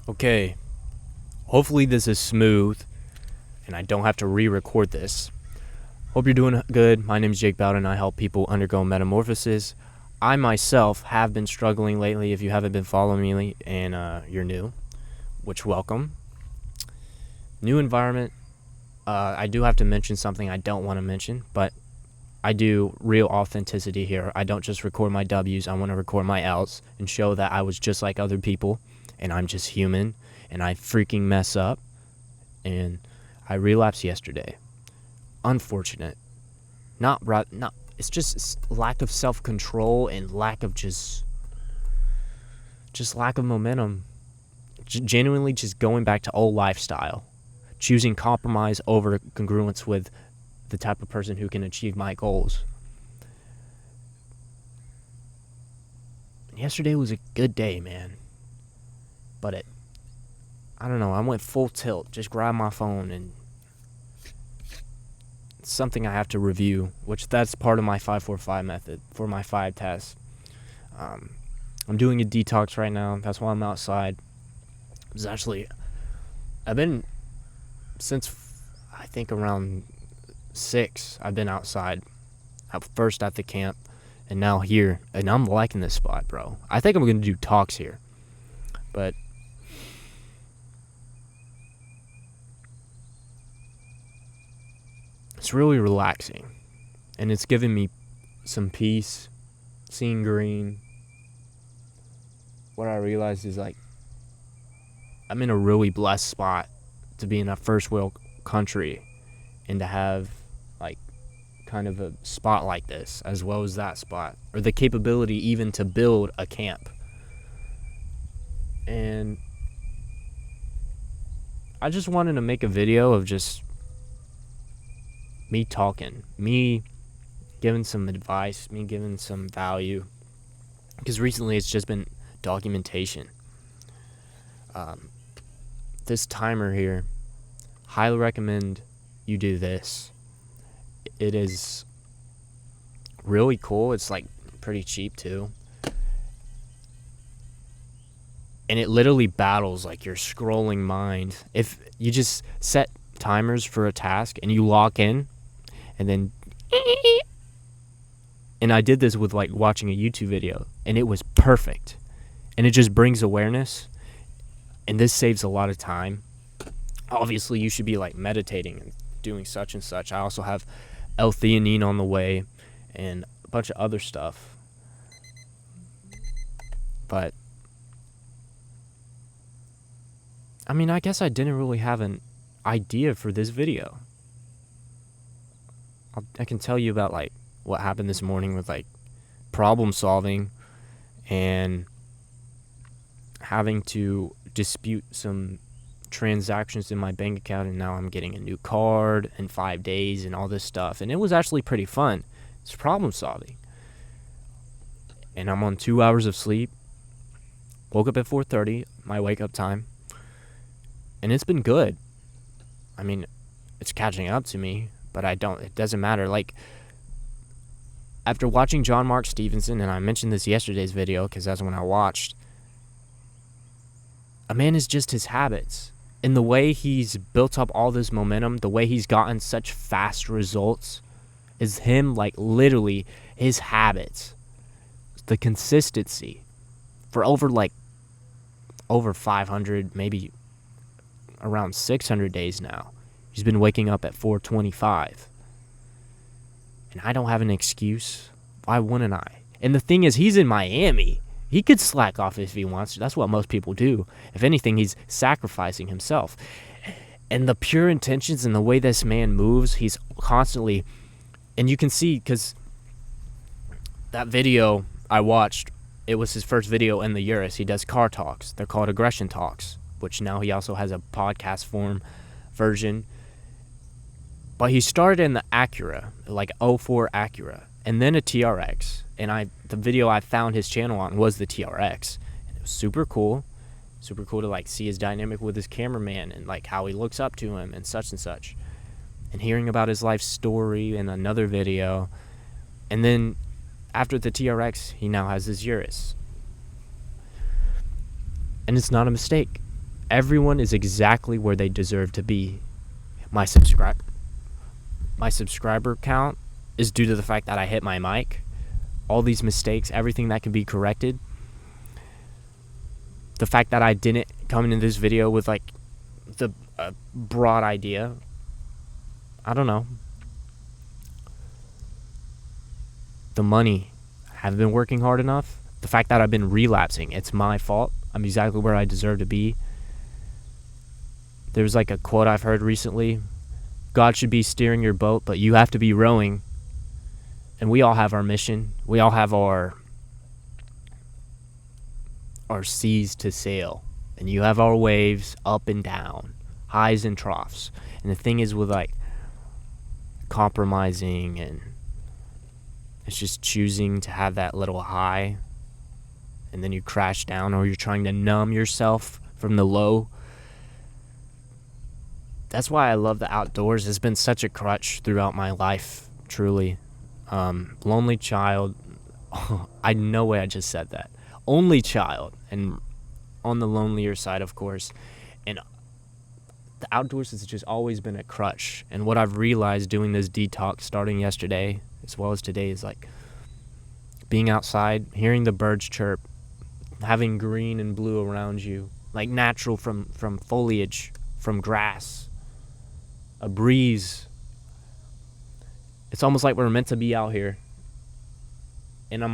Okay, hopefully this is smooth and I don't have to re-record this. Hope you're doing good. My name is Jake Bowden and I help people undergo metamorphosis. I myself have been struggling lately. If you haven't been following me and you're new, which welcome. New environment. I do have to mention something I don't want to mention, but I do real authenticity here. I don't just record my W's. I want to record my L's and show that I was just like other people and I'm just human and I freaking mess up. And I relapsed yesterday. Unfortunate. Not it's just lack of self-control and lack of just lack of momentum. Genuinely just going back to old lifestyle. Choosing compromise over congruence with the type of person who can achieve my goals. Yesterday was a good day, man. But I don't know, I went full tilt. Just grabbed my phone and it's something I have to review, which that's part of my 5-4-5 method for my 5 tests. I'm doing a detox right now. That's why I'm outside. I've been since I think around 6. I've been outside. First at the camp, and now here, and I'm liking this spot, bro. I think I'm gonna do talks here, but it's really relaxing, and it's giving me some peace. Seeing green. What I realized is I'm in a really blessed spot to be in a first world country and to have kind of a spot like this as well as that spot, or the capability even to build a camp. And I just wanted to make a video of just me talking, me giving some advice, me giving some value, because recently it's just been documentation. This timer here, highly recommend you do this. It is really cool. It's pretty cheap too. And it literally battles your scrolling mind. If you just set timers for a task and you lock in and then and I did this with watching a YouTube video and it was perfect. And it just brings awareness, and this saves a lot of time. Obviously you should be meditating and doing such and such. I also have L-theanine on the way and a bunch of other stuff. But I guess I didn't really have an idea for this video. I can tell you about what happened this morning with problem solving and having to dispute some transactions in my bank account, and now I'm getting a new card in 5 days and all this stuff, and it was actually pretty fun. It's problem solving, and I'm on 2 hours of sleep. Woke up at 4:30, my wake up time, and it's been good. It's catching up to me, but it doesn't matter. After watching John Mark Stevenson, and I mentioned this yesterday's video because that's when I watched, a man is just his habits. And the way he's built up all this momentum, the way he's gotten such fast results, is him, literally, his habits. The consistency. For over 500, maybe around 600 days now. He's been waking up at 4:25. And I don't have an excuse. Why wouldn't I? And the thing is, he's in Miami. He could slack off if he wants to. That's what most people do. If anything, he's sacrificing himself. And the pure intentions and the way this man moves, he's constantly... And you can see, because that video I watched, it was his first video in the Urus. He does car talks. They're called aggression talks, which now he also has a podcast form version. But he started in the Acura, 04 Acura, and then a TRX. And the video I found his channel on was the TRX. And it was super cool. Super cool to see his dynamic with his cameraman and how he looks up to him and such. And hearing about his life story in another video. And then after the TRX, he now has his Urus. And it's not a mistake. Everyone is exactly where they deserve to be. My subscriber count is due to the fact that I hit my mic. All these mistakes, everything that can be corrected. The fact that I didn't come into this video with like the broad idea. I don't know. The money. Haven't been working hard enough. The fact that I've been relapsing. It's my fault. I'm exactly where I deserve to be. There's like a quote I've heard recently. God should be steering your boat, but you have to be rowing. And we all have our mission. We all have our seas to sail. And you have our waves up and down, highs and troughs. And the thing is with like compromising, and it's just choosing to have that little high and then you crash down, or you're trying to numb yourself from the low. That's why I love the outdoors. It's been such a crutch throughout my life, truly. Lonely child. I no way I just said that. Only child, and on the lonelier side, of course. And the outdoors has just always been a crutch. And what I've realized doing this detox starting yesterday as well as today is like being outside, hearing the birds chirp, having green and blue around you, like natural from foliage, from grass, a breeze. It's almost like we're meant to be out here. And I'm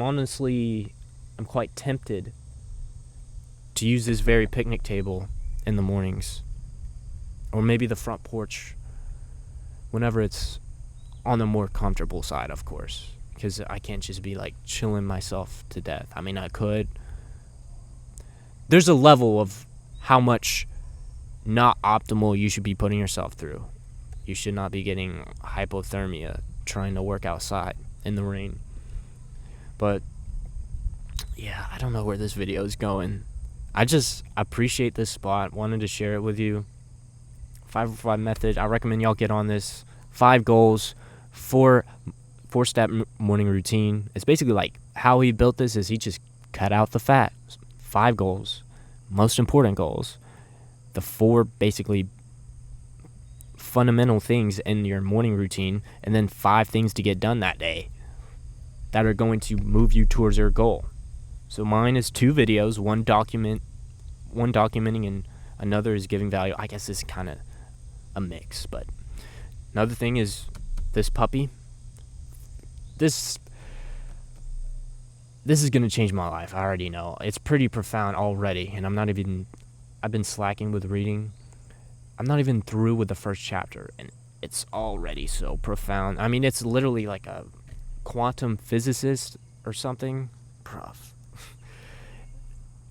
quite tempted to use this very picnic table in the mornings, or maybe the front porch whenever it's on the more comfortable side, of course, because I can't just be like chilling myself to death. I mean, I could. There's a level of how much not optimal you should be putting yourself through. You should not be getting hypothermia trying to work outside in the rain. But yeah, I don't know where this video is going. I just appreciate this spot. Wanted to share it with you. 5-5 method. I recommend y'all get on this. 5 goals, 4-step morning routine. It's basically like how he built this is he just cut out the fat. 5 goals, most important goals. The 4 basically fundamental things in your morning routine, and then 5 things to get done that day that are going to move you towards your goal. So mine is 2 videos, one documenting and another is giving value. I guess it's kind of a mix, but another thing is this puppy. This is going to change my life. I already know. It's pretty profound already, and I've been slacking with reading. I'm not even through with the first chapter, and it's already so profound. I mean, it's literally like a quantum physicist or something. Prof.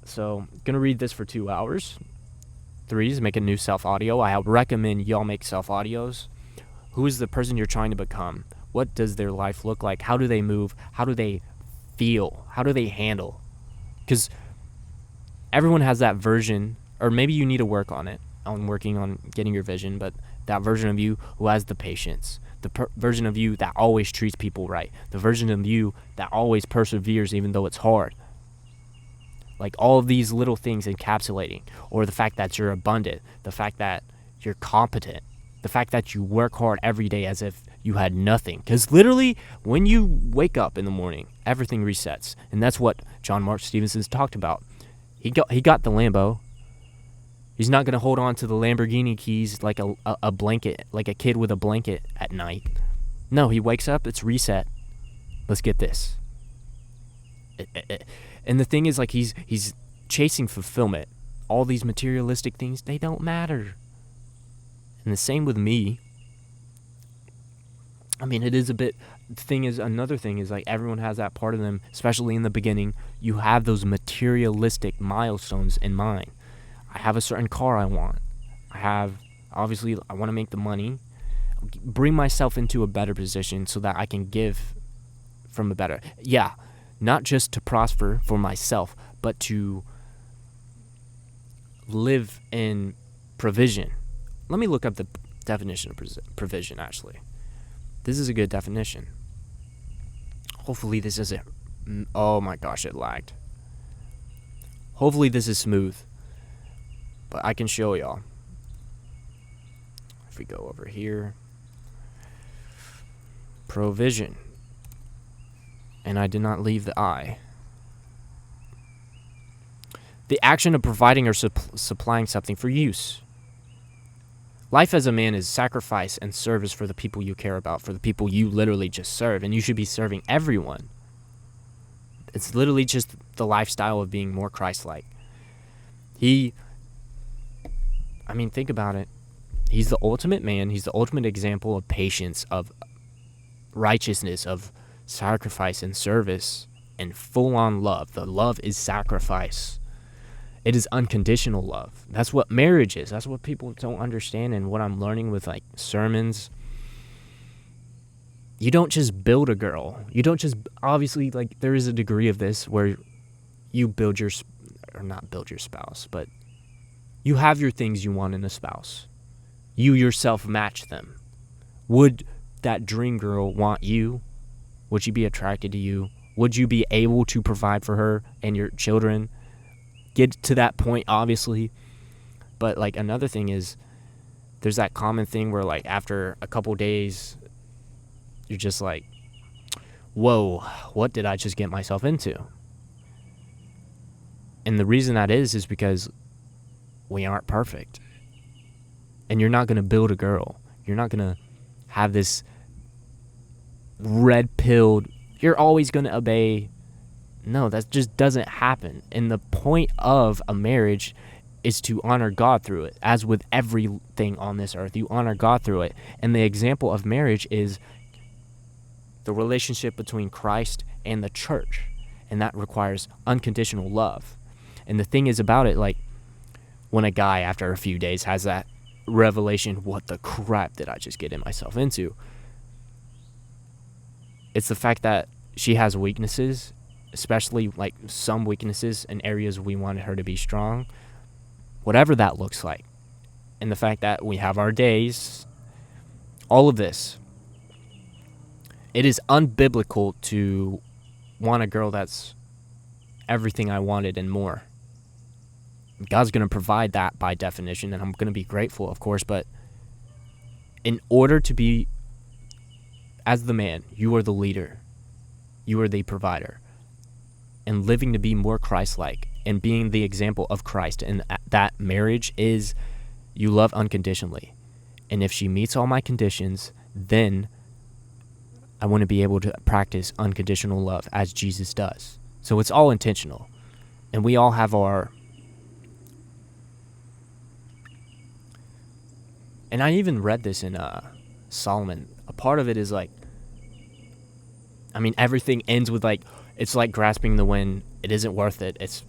So, gonna read this for 2 hours. 3 is make a new self-audio. I recommend y'all make self-audios. Who is the person you're trying to become? What does their life look like? How do they move? How do they feel? How do they handle? Because everyone has that version, or maybe you need to work on it, on working on getting your vision, but that version of you who has the patience, the version of you that always treats people right, the version of you that always perseveres even though it's hard. Like all of these little things encapsulating, or the fact that you're abundant, the fact that you're competent, the fact that you work hard every day as if you had nothing. Because literally, when you wake up in the morning, everything resets. And that's what John Mark Stevenson's talked about. He got the Lambo. He's not going to hold on to the Lamborghini keys like a blanket, like a kid with a blanket at night. No, he wakes up, it's reset. Let's get this. And the thing is, like, he's chasing fulfillment. All these materialistic things, they don't matter. And the same with me. I mean, it is a bit, another thing is like everyone has that part of them, especially in the beginning. You have those materialistic milestones in mind. I have a certain car I want. I want to make the money, bring myself into a better position so that I can give from a better, not just to prosper for myself, but to live in provision. Let me look up the definition of provision, actually. This is a good definition. Hopefully this isn't, oh my gosh, it lagged. Hopefully this is smooth. But I can show y'all. If we go over here, provision. And I did not leave the I. The action of providing or supplying something for use. Life as a man is sacrifice and service for the people you care about, for the people you literally just serve, and you should be serving everyone. It's literally just the lifestyle of being more Christ-like. Think about it. He's the ultimate man. He's the ultimate example of patience, of righteousness, of sacrifice and service, and full-on love. The love is sacrifice. It is unconditional love. That's what marriage is. That's what people don't understand, and what I'm learning with like sermons. You don't just build a girl. You don't just, obviously, like, there is a degree of this where you build your, or not build your spouse, but you have your things you want in a spouse. You yourself match them. Would that dream girl want you? Would she be attracted to you? Would you be able to provide for her and your children? Get to that point, obviously. But like, another thing is, there's that common thing where like after a couple days, you're just like, whoa, what did I just get myself into? And the reason that is because we aren't perfect. And you're not going to build a girl. You're not going to have this red-pilled, you're always going to obey. No, that just doesn't happen. And the point of a marriage is to honor God through it. As with everything on this earth, you honor God through it. And the example of marriage is the relationship between Christ and the church. And that requires unconditional love. And the thing is about it, like, when a guy after a few days has that revelation, what the crap did I just get myself into? It's the fact that she has weaknesses, especially like some weaknesses in areas we wanted her to be strong, whatever that looks like. And the fact that we have our days, all of this. It is unbiblical to want a girl that's everything I wanted and more. God's going to provide that by definition, and I'm going to be grateful, of course, but in order to be, as the man, you are the leader, you are the provider, and living to be more Christ-like and being the example of Christ, and that marriage is you love unconditionally. And if she meets all my conditions, then I want to be able to practice unconditional love as Jesus does. So it's all intentional. And we all have our... And I even read this in Solomon. A part of it is like, everything ends with like, it's like grasping the wind. It isn't worth it. It's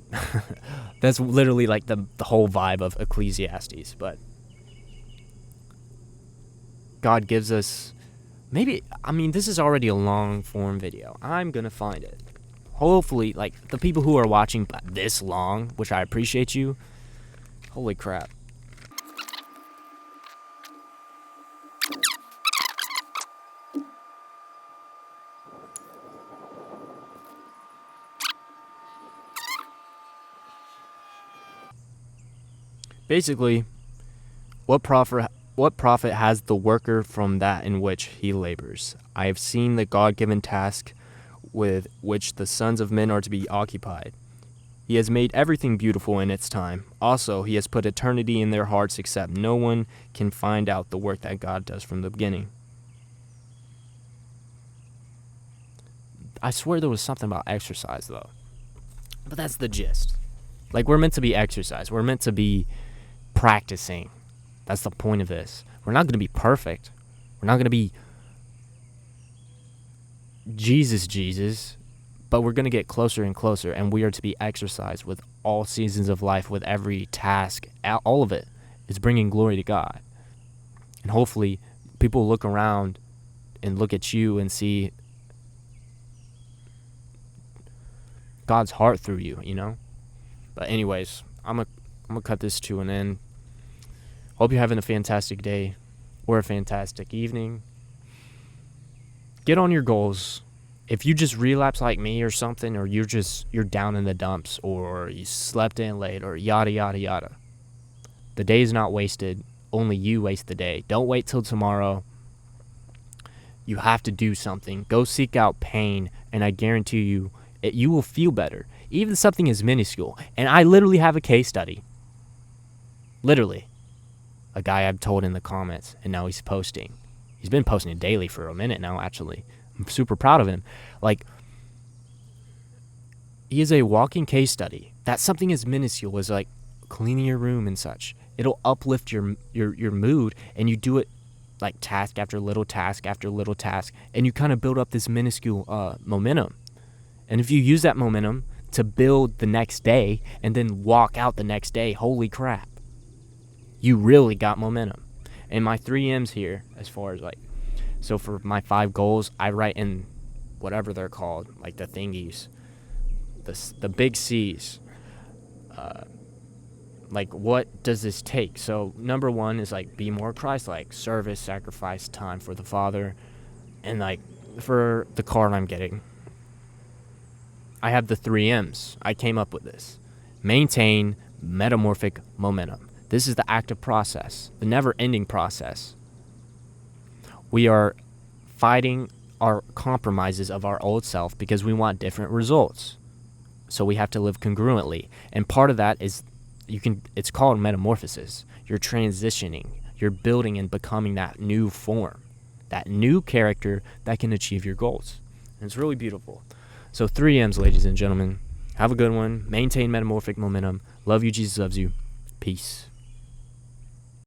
that's literally like the whole vibe of Ecclesiastes. But God gives us, this is already a long form video. I'm going to find it. Hopefully, like, the people who are watching this long, which I appreciate you, holy crap. Basically, what profit has the worker from that in which he labors? I have seen the God-given task with which the sons of men are to be occupied. He has made everything beautiful in its time. Also, he has put eternity in their hearts, except no one can find out the work that God does from the beginning. I swear there was something about exercise, though. But that's the gist. Like, we're meant to be exercise. We're meant to be practicing. That's the point of this. We're not going to be perfect. We're not going to be Jesus, but we're going to get closer and closer, and we are to be exercised with all seasons of life, with every task. All of it is bringing glory to God. And hopefully people look around and look at you and see God's heart through you, you know? But anyways, I'm gonna cut this to an end. Hope you're having a fantastic day or a fantastic evening. Get on your goals. If you just relapse like me or something, or you're down in the dumps, or you slept in late, or yada, yada, yada, The day is not wasted. Only you waste the day. Don't wait till tomorrow. You have to do something. Go seek out pain, and I guarantee you, you will feel better. Even something as minuscule. And I literally have a case study. Literally. A guy I've told in the comments, and now he's posting. He's been posting daily for a minute now, actually. I'm super proud of him. Like, he is a walking case study. That something as minuscule as like cleaning your room and such. It'll uplift your mood, and you do it like task after little task after little task, and you kind of build up this minuscule momentum. And if you use that momentum to build the next day and then walk out the next day, holy crap, you really got momentum. And my 3M's here, as far as like, so for my 5 goals, I write in whatever they're called, like the thingies, the big C's. Like, what does this take? So number 1 is like, be more Christ-like, service, sacrifice, time for the Father. And like, for the car I'm getting, I have the 3M's. I came up with this. Maintain metamorphic momentum. This is the active process, the never-ending process. We are fighting our compromises of our old self because we want different results. So we have to live congruently. And part of that is it's called metamorphosis. You're transitioning. You're building and becoming that new form, that new character that can achieve your goals. And it's really beautiful. So 3M's, ladies and gentlemen. Have a good one. Maintain metamorphic momentum. Love you. Jesus loves you. Peace.